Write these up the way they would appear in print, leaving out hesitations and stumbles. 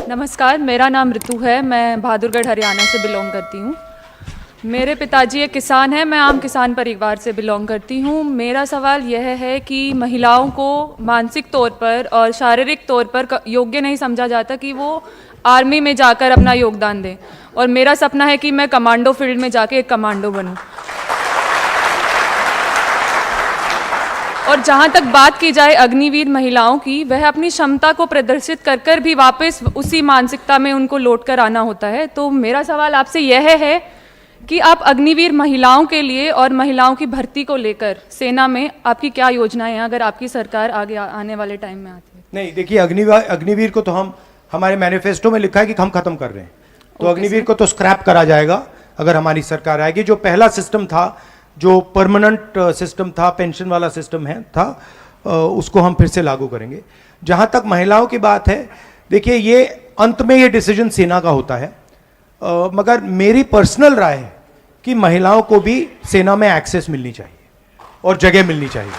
नमस्कार, मेरा नाम ऋतु है। मैं बहादुरगढ़ हरियाणा से बिलोंग करती हूँ। मेरे पिताजी एक किसान हैं। मैं आम किसान परिवार से बिलोंग करती हूँ। मेरा सवाल यह है कि महिलाओं को मानसिक तौर पर और शारीरिक तौर पर योग्य नहीं समझा जाता कि वो आर्मी में जाकर अपना योगदान दें, और मेरा सपना है कि मैं कमांडो फील्ड में जाके एक कमांडो बनूं। और जहाँ तक बात की जाए अग्निवीर महिलाओं की, वह अपनी क्षमता को प्रदर्शित कर कर भी वापस उसी मानसिकता में उनको लौट कर आना होता है। तो मेरा सवाल आपसे यह है कि आप अग्निवीर महिलाओं के लिए और महिलाओं की भर्ती को लेकर सेना में आपकी क्या योजनाएं हैं, अगर आपकी सरकार आगे आने वाले टाइम में आती है? नहीं, देखिए, अग्निवीर को तो हम हमारे मैनिफेस्टो में लिखा है कि हम खत्म कर रहे हैं। तो अग्निवीर को तो स्क्रैप करा जाएगा अगर हमारी सरकार आएगी। जो पहला सिस्टम था, जो परमानेंट सिस्टम था, पेंशन वाला सिस्टम था, उसको हम फिर से लागू करेंगे। जहां तक महिलाओं की बात है, देखिए, ये अंत में ये डिसीजन सेना का होता है, मगर मेरी पर्सनल राय है कि महिलाओं को भी सेना में एक्सेस मिलनी चाहिए और जगह मिलनी चाहिए।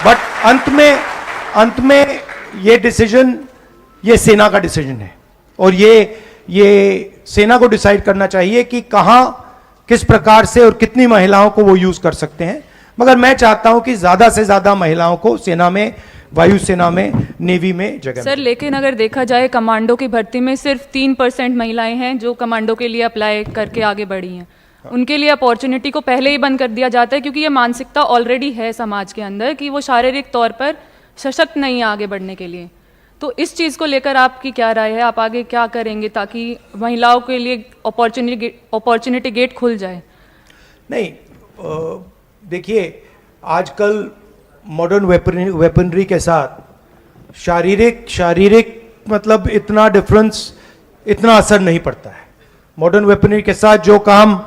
बट अंत में ये डिसीजन, ये सेना का डिसीजन है, और ये सेना को डिसाइड करना चाहिए कि कहां, किस प्रकार से और कितनी महिलाओं को वो यूज कर सकते हैं। मगर मैं चाहता हूं कि ज्यादा से ज्यादा महिलाओं को सेना में, वायुसेना में, नेवी में जगह। सर, लेकिन अगर देखा जाए कमांडो की भर्ती में सिर्फ 3% महिलाएं हैं जो कमांडो के लिए अप्लाई करके आगे बढ़ी हैं। उनके लिए अपॉर्चुनिटी को पहले ही बंद कर दिया जाता है, क्योंकि ये मानसिकता ऑलरेडी है समाज के अंदर कि वो शारीरिक तौर पर सशक्त नहीं है आगे बढ़ने के लिए। तो इस चीज़ को लेकर आपकी क्या राय है? आप आगे क्या करेंगे ताकि महिलाओं के लिए अपॉर्चुनिटी गेट खुल जाए? नहीं, देखिए, आजकल मॉडर्न वेपनरी के साथ शारीरिक मतलब इतना डिफरेंस, इतना असर नहीं पड़ता है। मॉडर्न वेपनरी के साथ जो काम,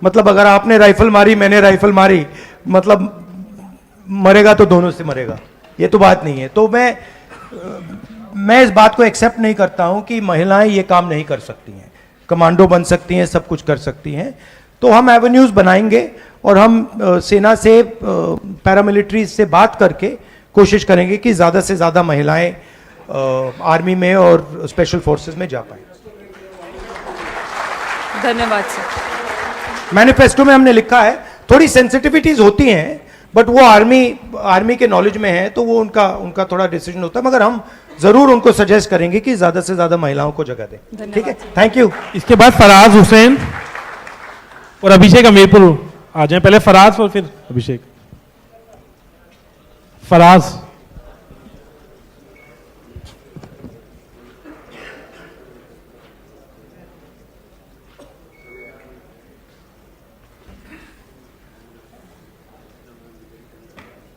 मतलब अगर आपने राइफल मारी, मैंने राइफल मारी, मतलब मरेगा तो दोनों से मरेगा, ये तो बात नहीं है। तो मैं इस बात को एक्सेप्ट नहीं करता हूं कि महिलाएं ये काम नहीं कर सकती हैं, कमांडो बन सकती हैं, सब कुछ कर सकती हैं। तो हम एवेन्यूज बनाएंगे और हम सेना से, पैरामिलिट्री से बात करके कोशिश करेंगे कि ज़्यादा से ज़्यादा महिलाएं आर्मी में और स्पेशल फोर्सेस में जा पाएं। धन्यवाद सर। मैनिफेस्टो में हमने लिखा है, थोड़ी सेंसिटिविटीज होती हैं, बट वो आर्मी के नॉलेज में है, तो वो उनका थोड़ा डिसीजन होता है। मगर हम जरूर उनको सजेस्ट करेंगे कि ज्यादा से ज्यादा महिलाओं को जगह दें। ठीक है, थैंक यू। इसके बाद फराज हुसैन और अभिषेक हमीरपुर आ जाएं। पहले फराज और फिर अभिषेक। फराज।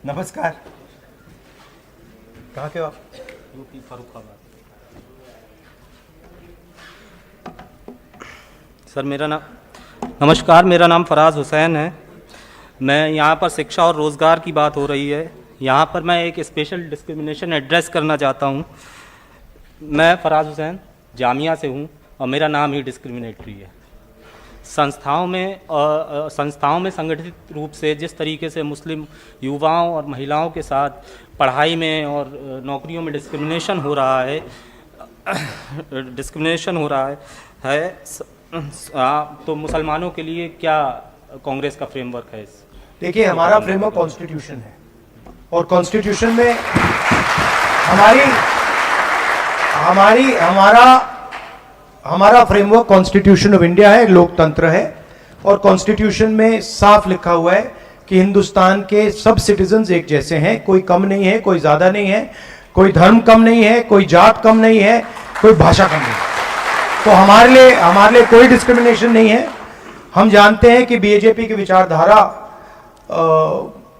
नमस्कार, कहाँ के हो आप? यूपी फर्रुखाबाद। सर, नमस्कार, मेरा नाम फराज हुसैन है। मैं यहाँ पर शिक्षा और रोज़गार की बात हो रही है, यहाँ पर मैं एक स्पेशल डिस्क्रिमिनेशन एड्रेस करना चाहता हूँ। मैं फराज हुसैन जामिया से हूँ और मेरा नाम ही डिस्क्रिमिनेटरी है। संस्थाओं में संगठित रूप से जिस तरीके से मुस्लिम युवाओं और महिलाओं के साथ पढ़ाई में और नौकरियों में डिस्क्रिमिनेशन हो रहा है, तो मुसलमानों के लिए क्या कांग्रेस का फ्रेमवर्क है? देखिए, हमारा फ्रेमवर्क कॉन्स्टिट्यूशन है, और कॉन्स्टिट्यूशन में हमारा फ्रेमवर्क कॉन्स्टिट्यूशन ऑफ इंडिया है, लोकतंत्र है। और कॉन्स्टिट्यूशन में साफ लिखा हुआ है कि हिंदुस्तान के सब सिटीजन्स एक जैसे हैं, कोई कम नहीं है, कोई ज्यादा नहीं है, कोई धर्म कम नहीं है, कोई जात कम नहीं है, कोई भाषा कम नहीं है। तो हमारे लिए कोई डिस्क्रिमिनेशन नहीं है। हम जानते हैं कि बीजेपी की विचारधारा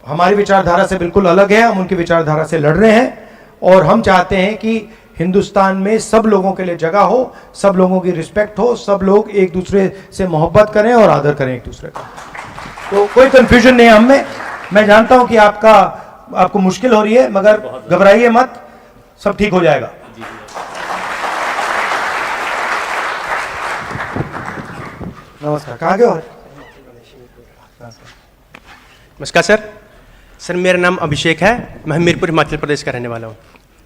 हमारी विचारधारा से बिल्कुल अलग है। हम उनकी विचारधारा से लड़ रहे हैं, और हम चाहते हैं कि हिंदुस्तान में सब लोगों के लिए जगह हो, सब लोगों की रिस्पेक्ट हो, सब लोग एक दूसरे से मोहब्बत करें और आदर करें एक दूसरे का। तो कोई कंफ्यूजन नहीं है हम में। मैं जानता हूं कि आपको मुश्किल हो रही है, मगर घबराइए मत, सब ठीक हो जाएगा। नमस्कार, कहाँ के हो? नमस्कार सर, मेरा नाम अभिषेक है। मैं हमीरपुर हिमाचल प्रदेश का रहने वाला हूँ।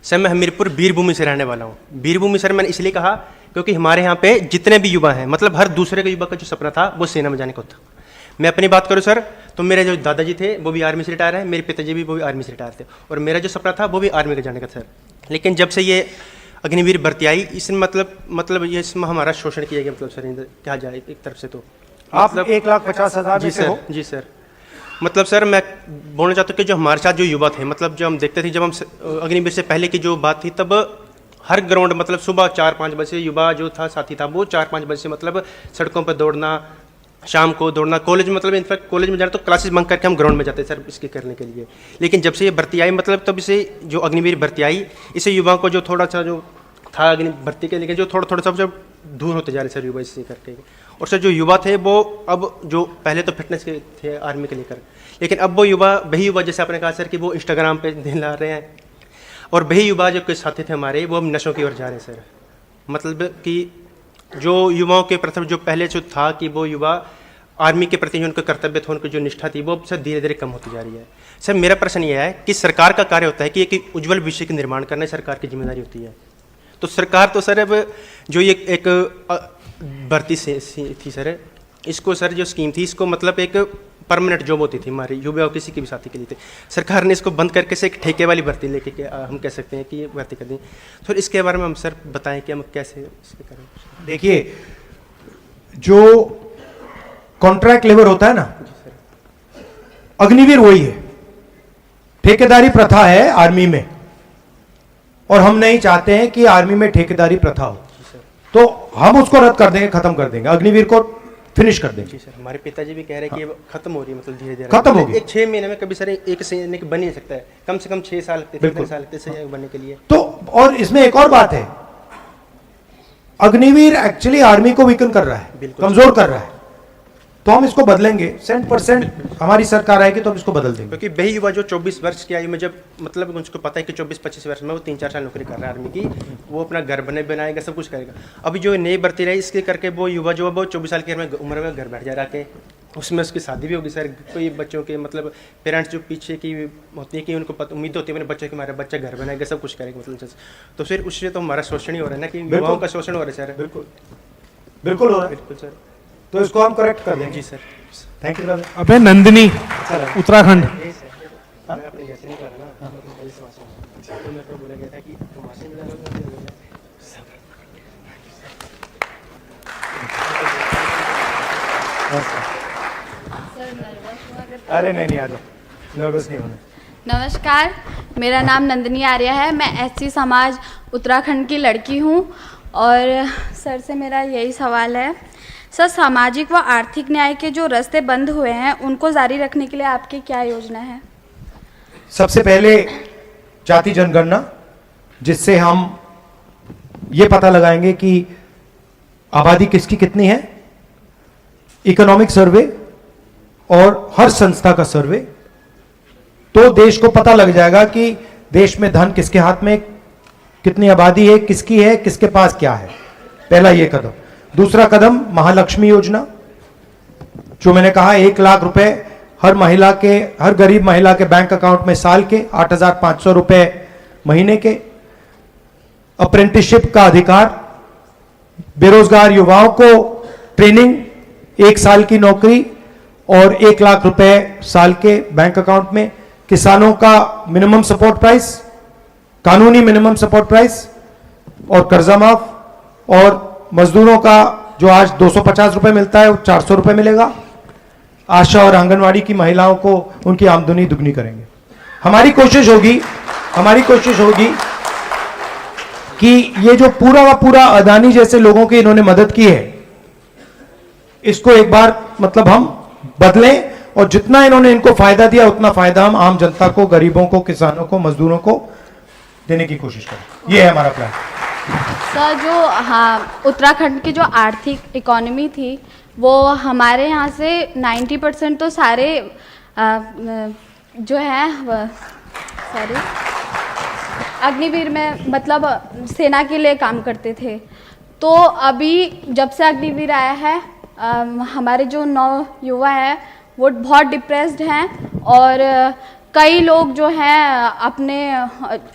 सर मैं हमीरपुर वीरभूमि से रहने वाला हूँ। वीरभूमि सर मैंने इसलिए कहा क्योंकि हमारे यहाँ पे जितने भी युवा हैं, मतलब हर दूसरे के युवा का जो सपना था वो सेना में जाने का था। मैं अपनी बात करूँ सर, तो मेरे जो दादाजी थे वो भी आर्मी से रिटायर हैं, मेरे पिताजी भी वो भी आर्मी से रिटायर थे, और मेरा जो सपना था वो भी आर्मी के जाने का सर। लेकिन जब से ये अग्निवीर भर्ती आई, इसमें मतलब ये इसमें हमारा शोषण किया गया, मतलब सर क्या जाए एक तरफ से तो आप 1,50,000 जी में से हो? सर, जी सर। मतलब सर मैं बोलना चाहता हूँ कि जो हमारे साथ जो युवा थे, मतलब जो हम देखते थे जब हम अग्निवीर से पहले की जो बात थी, तब हर ग्राउंड मतलब सुबह 4-5 बजे युवा जो था साथी था वो 4-5 बजे से मतलब सड़कों पर दौड़ना, शाम को दौड़ना, कॉलेज में मतलब इनफैक्ट कॉलेज में जाना तो क्लासेस बंक करके हम ग्राउंड में जाते सर इसके करने के लिए। लेकिन जब से ये भर्ती आई, मतलब तब से जो अग्निवीर भर्ती आई, इससे युवाओं को जो थोड़ा सा जो था अग्नि भर्ती के, लेकिन जो थोड़ा सब जब दूर होते जा रहे सर युवा इससे करके। और सर जो युवा थे वो अब जो पहले तो फिटनेस के थे आर्मी के लेकर, लेकिन अब वो युवा वही युवा जैसे आपने कहा सर कि वो इंस्टाग्राम पे दिला रहे हैं, और वही युवा जो कुछ साथी थे हमारे वो अब नशों की ओर जा रहे हैं सर। मतलब कि जो युवाओं के प्रथम जो पहले जो था कि वो युवा आर्मी के प्रति जो उनका कर्तव्य था, उनकी जो निष्ठा थी वो सर धीरे धीरे कम होती जा रही है। सर मेरा प्रश्न ये है कि सरकार का कार्य होता है कि एक उज्ज्वल भविष्य का निर्माण करना सरकार की जिम्मेदारी होती है। तो सरकार तो सर अब जो ये एक भर्ती से थी सर, इसको सर जो स्कीम थी इसको मतलब एक परमानेंट जॉब होती थी हमारी युवा किसी की भी साथी के लिए थे, सरकार ने इसको बंद करके से एक ठेके वाली भर्ती लेके हम कह सकते हैं कि ये भर्ती कर दी। तो इसके बारे में हम सर बताएं कि हम कैसे इसके करें। देखिए, जो कॉन्ट्रैक्ट लेबर होता है ना, अग्निवीर वही है। ठेकेदारी प्रथा है आर्मी में, और हम नहीं चाहते हैं कि आर्मी में ठेकेदारी प्रथा हो, तो हम उसको रद्द कर देंगे, खत्म कर देंगे, अग्निवीर को फिनिश कर देंगे। जी सर, हमारे पिताजी भी कह रहे हैं कि ये खत्म हो रही है, मतलब धीरे धीरे खत्म होगी। एक 6 महीने में कभी सर एक सैनिक बन ही नहीं सकता है, कम से कम 6 साल लगते, 3 साल लगते सैनिक बनने के लिए। तो और इसमें एक और बात है, अग्निवीर एक्चुअली आर्मी को वीकन कर रहा है, कमजोर कर रहा है, तो हम इसको बदलेंगे। 100% हमारी सरकार आएगी तो हम इसको बदल देंगे। क्योंकि वही युवा जो 24 वर्ष की आयु में जब मतलब उसको पता है कि 24-25 वर्ष में वो 3-4 साल नौकरी कर रहा है आर्मी की, वो अपना घर बनाएगा, सब कुछ करेगा। अभी जो नई भर्ती रही इसके करके वो युवा जो वो 24 साल की उम्र में घर बैठ जा रहा है, उसमें उसकी शादी भी होगी सर। कोई बच्चों के मतलब पेरेंट्स जो पीछे की होती है कि उनको उम्मीद होती है अपने बच्चे के, हमारे बच्चा घर बनाएगा, सब कुछ करेगा, मतलब तो फिर उससे तो हमारा शोषण ही हो रहा है ना, कि युवाओं का शोषण हो रहा है सर। बिल्कुल बिल्कुल हो रहा है, बिल्कुल सर, तो इसको हम करेक्ट कर देंगे। जी सर, थैंक यू ब्रदर। अबे नंदिनी, उत्तराखंड। मैं अपने जैसे नहीं कर रहा ना, तो मेरे को बोला गया था कि तुम्हारे मिला लो। अरे नहीं आ जाओ, नर्वस नहीं होना। नमस्कार, मेरा नाम नंदिनी आर्य है। मैं एससी समाज उत्तराखंड की लड़की हूँ, और सर से मेरा यही सवाल है, सर सामाजिक व आर्थिक न्याय के जो रास्ते बंद हुए हैं उनको जारी रखने के लिए आपकी क्या योजना है? सबसे पहले जाति जनगणना, जिससे हम ये पता लगाएंगे कि आबादी किसकी कितनी है, इकोनॉमिक सर्वे और हर संस्था का सर्वे, तो देश को पता लग जाएगा कि देश में धन किसके हाथ में, कितनी आबादी है, किसकी है, किसके पास क्या है। पहला ये कदम। दूसरा कदम महालक्ष्मी योजना, जो मैंने कहा 1 लाख रुपए हर गरीब महिला के बैंक अकाउंट में साल के, 8,500 रुपए महीने के। अप्रेंटिसशिप का अधिकार, बेरोजगार युवाओं को ट्रेनिंग, 1 साल की नौकरी और 1 लाख रुपए साल के बैंक अकाउंट में। किसानों का मिनिमम सपोर्ट प्राइस, कानूनी मिनिमम सपोर्ट प्राइस और कर्जा माफ, और मजदूरों का जो आज 250 रुपए मिलता है वो 400 रुपए मिलेगा। आशा और आंगनवाड़ी की महिलाओं को उनकी आमदनी दुगनी करेंगे। हमारी कोशिश होगी कि ये जो पूरा का पूरा अदानी जैसे लोगों की इन्होंने मदद की है, इसको एक बार मतलब हम बदलें, और जितना इन्होंने इनको फायदा दिया उतना फायदा हम आम जनता को, गरीबों को, किसानों को, मजदूरों को देने की कोशिश करें। ये है हमारा प्लान। सर जो उत्तराखंड की जो आर्थिक इकोनॉमी थी वो हमारे यहाँ से 90% तो सारे जो है सॉरी अग्निवीर में मतलब सेना के लिए काम करते थे। तो अभी जब से अग्निवीर आया है हमारे जो नौ युवा हैं वो बहुत डिप्रेस्ड हैं, और कई लोग जो हैं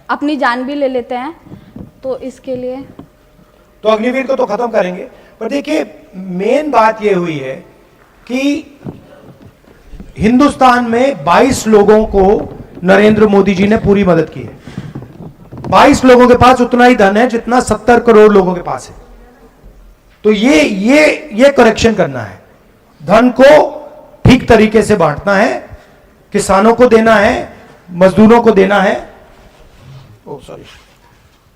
अपनी जान भी ले लेते हैं, तो इसके लिए तो अग्निवीर को तो खत्म करेंगे, पर देखिए मेन बात यह हुई है कि हिंदुस्तान में 22 लोगों को नरेंद्र मोदी जी ने पूरी मदद की है। 22 लोगों के पास उतना ही धन है जितना 70 करोड़ लोगों के पास है। तो ये करेक्शन करना है, धन को ठीक तरीके से बांटना है, किसानों को देना है, मजदूरों को देना है।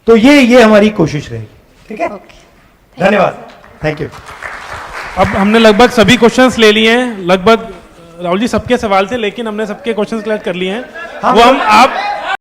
तो ये हमारी कोशिश रहेगी, ठीक है। धन्यवाद, थैंक यू। अब हमने लगभग सभी क्वेश्चंस ले लिए हैं, लगभग राहुल जी सबके सवाल थे, लेकिन हमने सबके क्वेश्चंस क्लियर कर लिए हैं। हाँ, वो हम आप